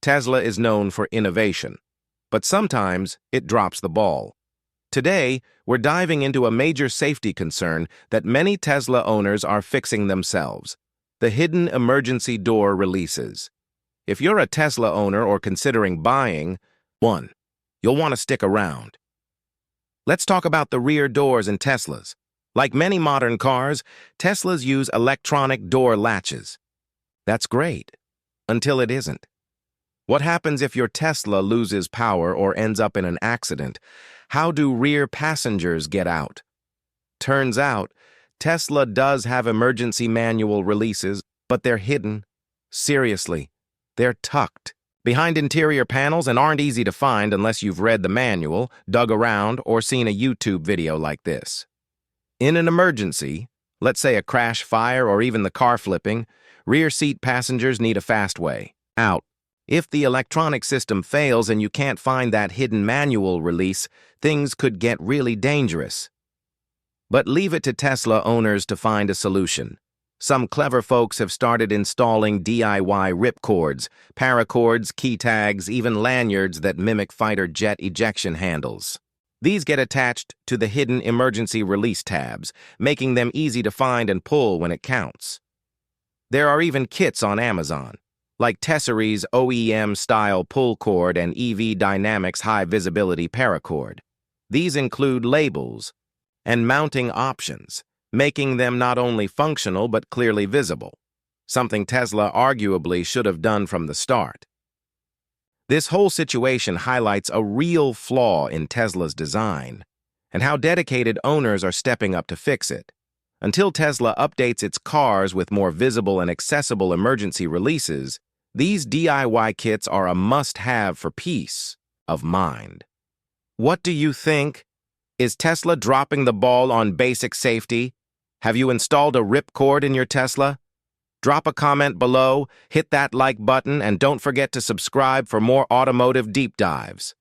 Tesla is known for innovation, but sometimes it drops the ball. Today, we're diving into a major safety concern that many Tesla owners are fixing themselves: the hidden emergency door releases. If you're a Tesla owner or considering buying one, you'll want to stick around. Let's talk about the rear doors in Teslas. Like many modern cars, Teslas use electronic door latches. That's great, until it isn't. What happens if your Tesla loses power or ends up in an accident? How do rear passengers get out? Turns out, Tesla does have emergency manual releases, but they're hidden. Seriously, they're tucked behind interior panels and aren't easy to find unless you've read the manual, dug around, or seen a YouTube video like this. In an emergency, let's say a crash, fire, or even the car flipping, rear seat passengers need a fast way out. If the electronic system fails and you can't find that hidden manual release, things could get really dangerous. But leave it to Tesla owners to find a solution. Some clever folks have started installing DIY ripcords, paracords, key tags, even lanyards that mimic fighter jet ejection handles. These get attached to the hidden emergency release tabs, making them easy to find and pull when it counts. There are even kits on Amazon, like Tesseri's OEM-style pull cord and EV Dynamics high-visibility paracord. These include labels and mounting options, making them not only functional but clearly visible, something Tesla arguably should have done from the start. This whole situation highlights a real flaw in Tesla's design and how dedicated owners are stepping up to fix it. Until Tesla updates its cars with more visible and accessible emergency releases, these DIY kits are a must-have for peace of mind. What do you think? Is Tesla dropping the ball on basic safety? Have you installed a ripcord in your Tesla? Drop a comment below, hit that like button, and don't forget to subscribe for more automotive deep dives.